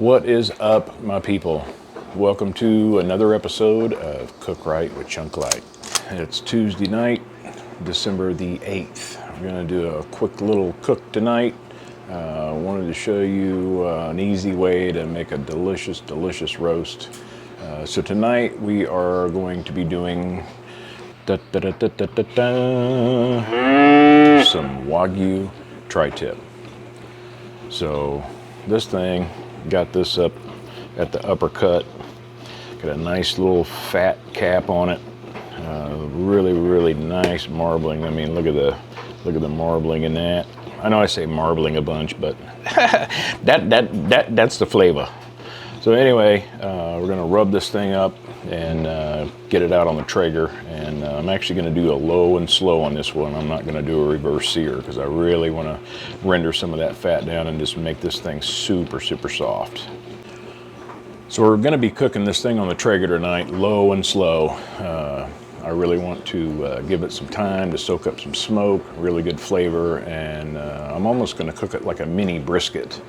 What is up, my people? Welcome to another episode of Cook Right with Chunk Light. It's Tuesday night, December the 8th. We're gonna do a quick little cook tonight. Wanted to show you an easy way to make a delicious roast. So tonight we are going to be doing some Wagyu Tri Tip. So this thing, got this up at the uppercut, got a nice little fat cap on it. Really nice marbling. I mean, look at the marbling in that. I know I say marbling a bunch, but that's the flavor. So anyway, we're gonna rub this thing up and get it out on the Traeger. And I'm actually gonna do a low and slow on this one. I'm not gonna do a reverse sear because I really wanna render some of that fat down and just make this thing super soft. So we're gonna be cooking this thing on the Traeger tonight, low and slow. I really want to give it some time to soak up some smoke, really good flavor, and I'm almost going to cook it like a mini brisket,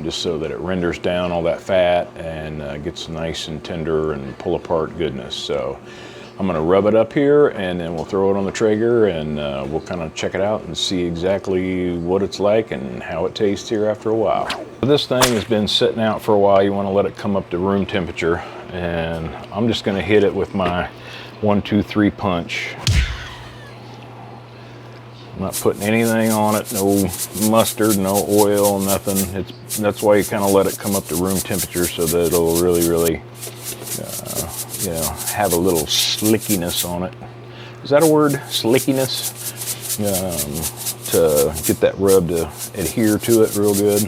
just so that it renders down all that fat and gets nice and tender and pull apart goodness. So I'm going to rub it up here and then we'll throw it on the Traeger and we'll kind of check it out and see exactly what it's like and how it tastes here after a while. This thing has been sitting out for a while. You want to let it come up to room temperature, and I'm just going to hit it with my 1, 2, 3 punch. I'm not putting anything on it, no mustard, no oil, nothing. That's why you kind of let it come up to room temperature so that it'll really have a little slickiness on it. Is that a word? Slickiness? To get that rub to adhere to it real good.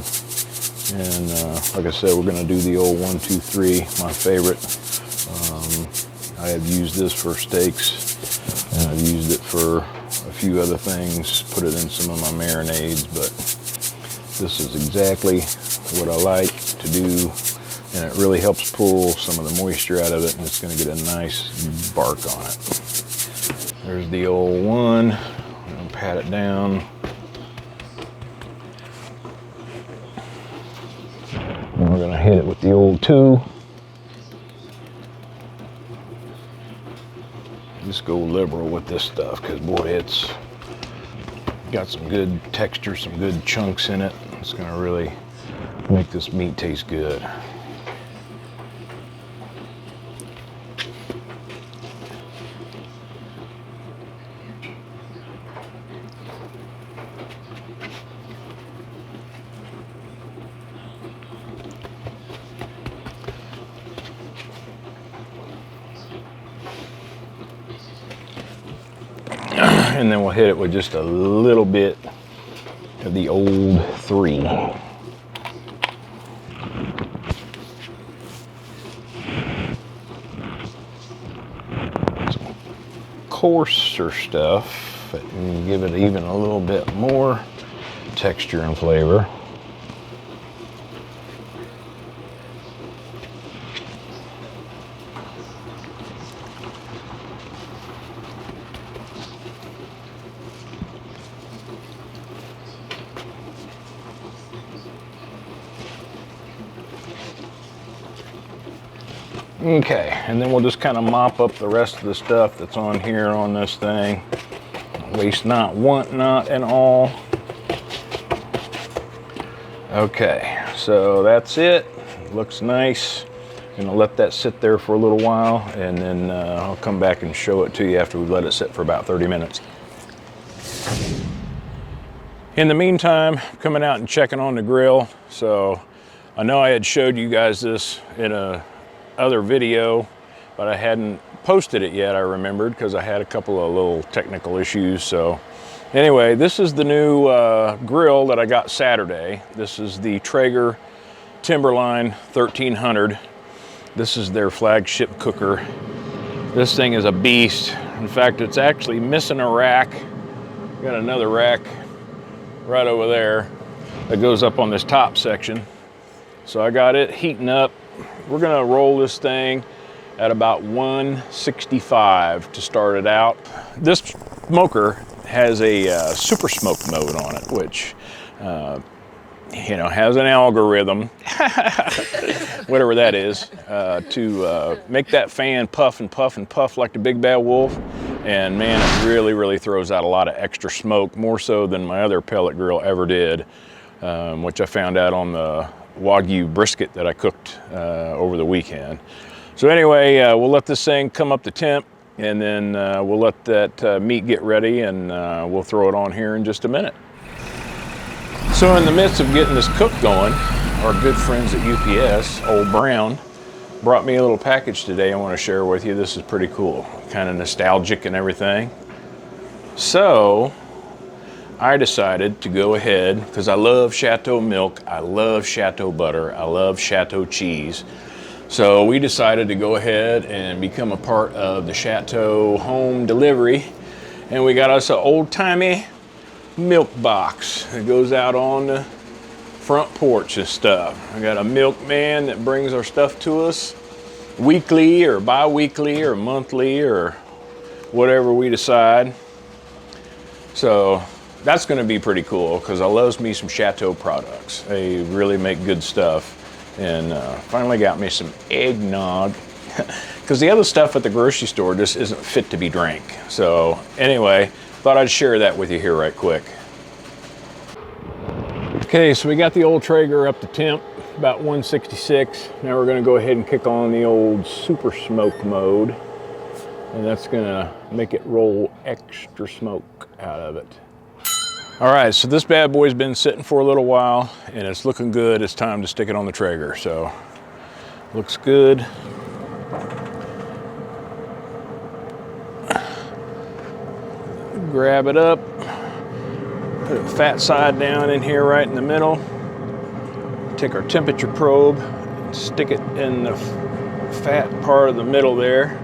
And like I said, we're gonna do the old 1, 2, 3, my favorite. I have used this for steaks, and I've used it for a few other things, put it in some of my marinades, but this is exactly what I like to do, and it really helps pull some of the moisture out of it, and it's going to get a nice bark on it. There's the old one. I'm going to pat it down. And we're going to hit it with the old 2. Just go liberal with this stuff because boy, it's got some good texture, some good chunks in it. It's gonna really make this meat taste good. And then we'll hit it with just a little bit of the old 3. Some coarser stuff that can give it even a little bit more texture and flavor. Okay, and then we'll just kind of mop up the rest of the stuff that's on here on this thing. Waste not, want not, and all. Okay, so that's it. Looks nice. Gonna let that sit there for a little while, and then I'll come back and show it to you after we've let it sit for about 30 minutes. In the meantime, coming out and checking on the grill. So I know I had showed you guys this in a other video, but I hadn't posted it yet, I remembered, because I had a couple of little technical issues. So anyway, this is the new grill that I got Saturday. This is the Traeger Timberline 1300. This is their flagship cooker. This thing is a beast. In fact, it's actually missing a rack. Got another rack right over there that goes up on this top section. So I got it heating up. We're gonna roll this thing at about 165 to start it out. This smoker has a super smoke mode on it, which you know, has an algorithm, whatever that is, to make that fan puff and puff and puff like the big bad wolf. And man, it really, really throws out a lot of extra smoke, more so than my other pellet grill ever did, which I found out on the Wagyu brisket that I cooked over the weekend. So anyway, we'll let this thing come up to temp, and then we'll let that meat get ready, and we'll throw it on here in just a minute. So in the midst of getting this cook going, our good friends at UPS, Old Brown, brought me a little package today I want to share with you. This is pretty cool, kind of nostalgic and everything. So I decided to go ahead, because I love Chateau milk, I love Chateau butter, I love Chateau cheese. So we decided to go ahead and become a part of the Chateau home delivery, and we got us an old-timey milk box that goes out on the front porch and stuff. I got a milkman that brings our stuff to us weekly or bi-weekly or monthly or whatever we decide. So that's going to be pretty cool, because I love me some Chateau products. They really make good stuff. And finally got me some eggnog, because the other stuff at the grocery store just isn't fit to be drank. So anyway, thought I'd share that with you here right quick. Okay, so we got the old Traeger up to temp, about 166. Now we're gonna go ahead and kick on the old super smoke mode, and that's gonna make it roll extra smoke out of it. All right, so this bad boy's been sitting for a little while, and it's looking good. It's time to stick it on the Traeger. So looks good. Grab it up, put the fat side down in here right in the middle. Take our temperature probe, stick it in the fat part of the middle there.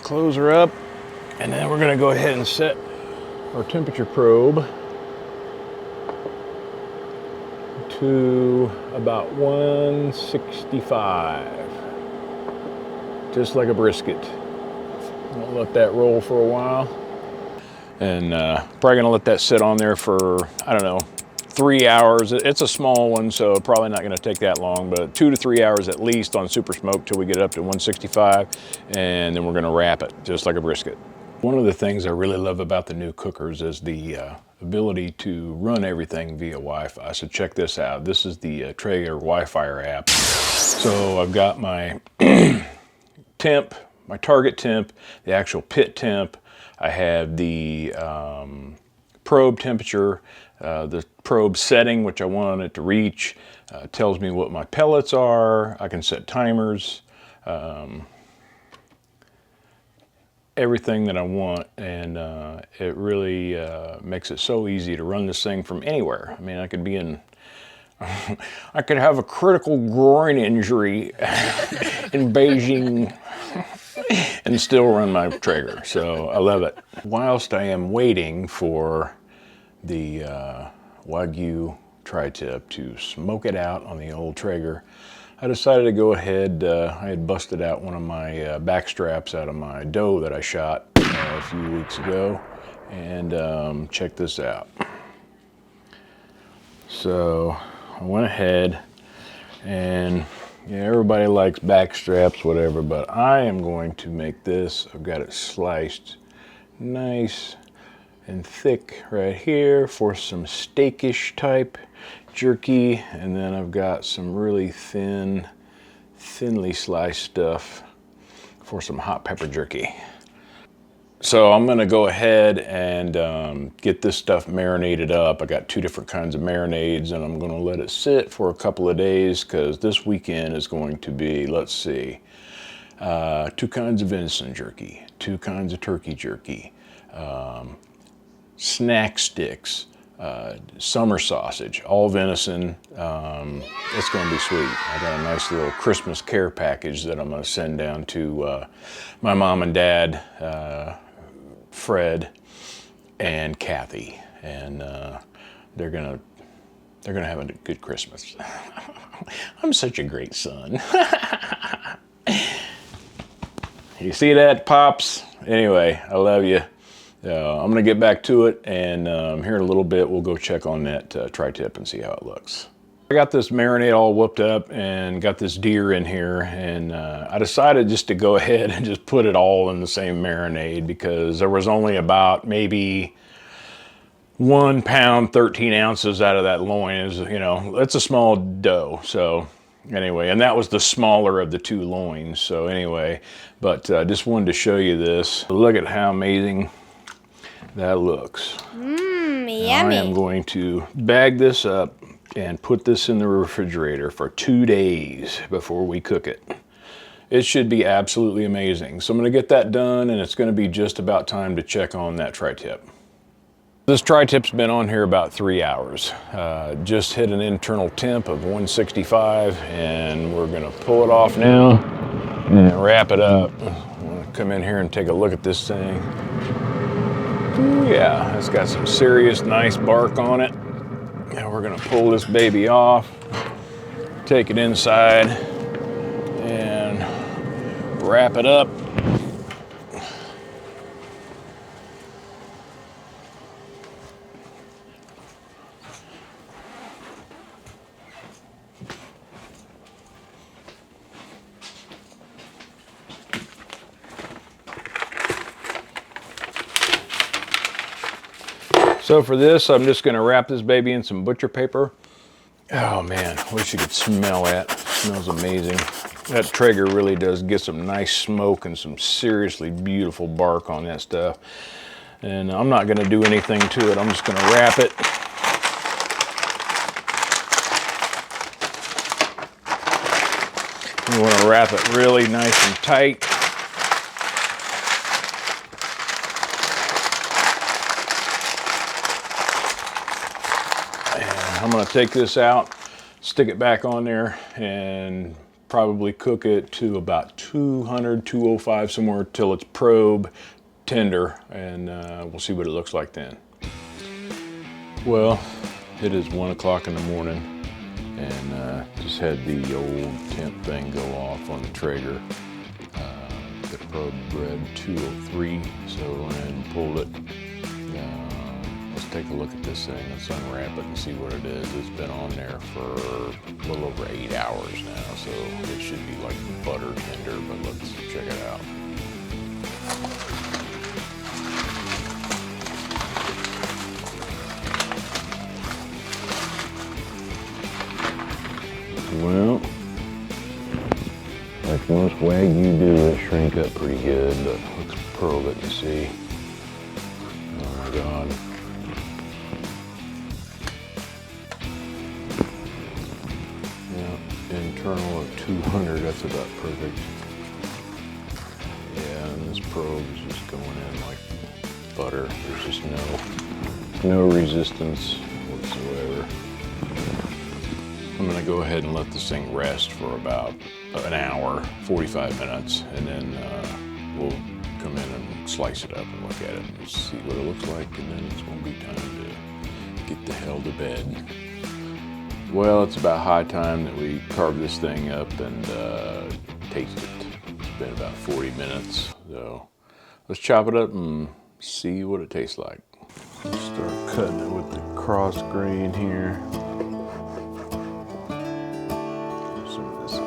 Close her up, and then we're gonna go ahead and set our temperature probe to about 165, just like a brisket. I'll let that roll for a while, and probably gonna let that sit on there for, I don't know, 3 hours. It's a small one, so probably not gonna take that long, but 2 to 3 hours at least on super smoke till we get it up to 165, and then we're gonna wrap it just like a brisket. One of the things I really love about the new cookers is the ability to run everything via Wi-Fi. So check this out. This is the Traeger Wi-Fi app. So I've got my temp, my target temp, the actual pit temp. I have the probe temperature, the probe setting, which I want it to reach, tells me what my pellets are. I can set timers, everything that I want, and it really makes it so easy to run this thing from anywhere. I mean, I could be in, I could have a critical groin injury in Beijing and still run my Traeger, so I love it. Whilst I am waiting for the Wagyu Tri Tip to smoke it out on the old Traeger, I decided to go ahead. I had busted out one of my back straps out of my doe that I shot a few weeks ago, and check this out. So I went ahead, and yeah, everybody likes back straps, whatever, but I am going to make this. I've got it sliced nice and thick right here for some steakish type jerky, and then I've got some really thinly sliced stuff for some hot pepper jerky. So I'm gonna go ahead and get this stuff marinated up. I got 2 different kinds of marinades, and I'm gonna let it sit for a couple of days, because this weekend is going to be, let's see, 2 kinds of venison jerky, 2 kinds of turkey jerky, snack sticks, summer sausage, all venison. It's going to be sweet. I got a nice little Christmas care package that I'm going to send down to my mom and dad, Fred and Kathy, and they're gonna have a good Christmas. I'm such a great son. You see that, Pops? Anyway, I love you. I'm gonna get back to it, and here in a little bit, we'll go check on that tri-tip and see how it looks. I got this marinade all whooped up and got this deer in here, and I decided just to go ahead and just put it all in the same marinade because there was only about maybe 1 pound, 13 ounces out of that loin. Is, you know, it's a small doe. So anyway, and that was the smaller of the 2 loins. So anyway, but just wanted to show you this. Look at how amazing that looks. Yummy. I am going to bag this up and put this in the refrigerator for 2 days before we cook it. It should be absolutely amazing. So I'm gonna get that done, and it's gonna be just about time to check on that tri-tip. This tri-tip's been on here about 3 hours. Just hit an internal temp of 165, and we're gonna pull it off now and wrap it up. I'm gonna come in here and take a look at this thing. Ooh, yeah, it's got some serious nice bark on it. Now we're gonna pull this baby off, take it inside, and wrap it up. So for this, I'm just gonna wrap this baby in some butcher paper. Oh man, wish you could smell that. It smells amazing. That Traeger really does get some nice smoke and some seriously beautiful bark on that stuff. And I'm not gonna do anything to it. I'm just gonna wrap it. You wanna wrap it really nice and tight. I'm gonna take this out, stick it back on there, and probably cook it to about 200, 205, somewhere till it's probe tender, and we'll see what it looks like then. Well, it is 1 o'clock in the morning, and just had the old temp thing go off on the Traeger. The probe read 203, so I went ahead and pulled it. Let's take a look at this thing. Let's unwrap it and see what it is. It's been on there for a little over 8 hours now, so it should be like butter tender, but let's check it out. Well, like most Wagyu do, it shrink up pretty good, but let's probe it and see. Oh my God. Internal of 200, that's about perfect. Yeah, and this probe is just going in like butter. There's just no resistance whatsoever. I'm gonna go ahead and let this thing rest for about an hour, 45 minutes, and then we'll come in and slice it up and look at it and see what it looks like, and then it's gonna be time to get the hell to bed. Well, it's about high time that we carve this thing up and taste it. It's been about 40 minutes, so let's chop it up and see what it tastes like. Let's start cutting it with the cross grain here. Some of this.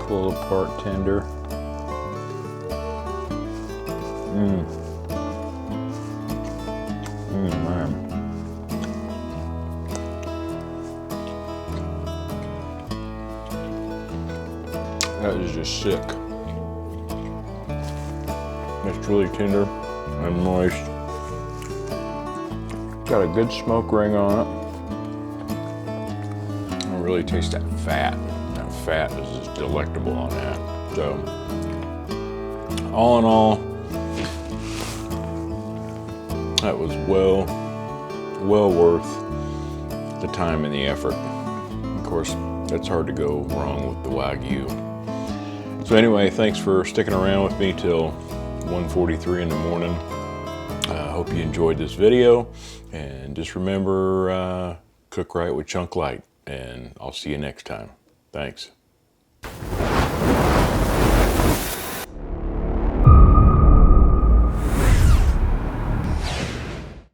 Pull apart tender. Man. That is just sick. It's really tender and moist. Got a good smoke ring on it. I really taste that fat. That fat is just delectable on that. So, all in all, that was well worth the time and the effort. Of course, that's hard to go wrong with the Wagyu. So anyway, thanks for sticking around with me till 1:43 in the morning. I hope you enjoyed this video, and just remember, cook right with Chunk Light, and I'll see you next time. Thanks.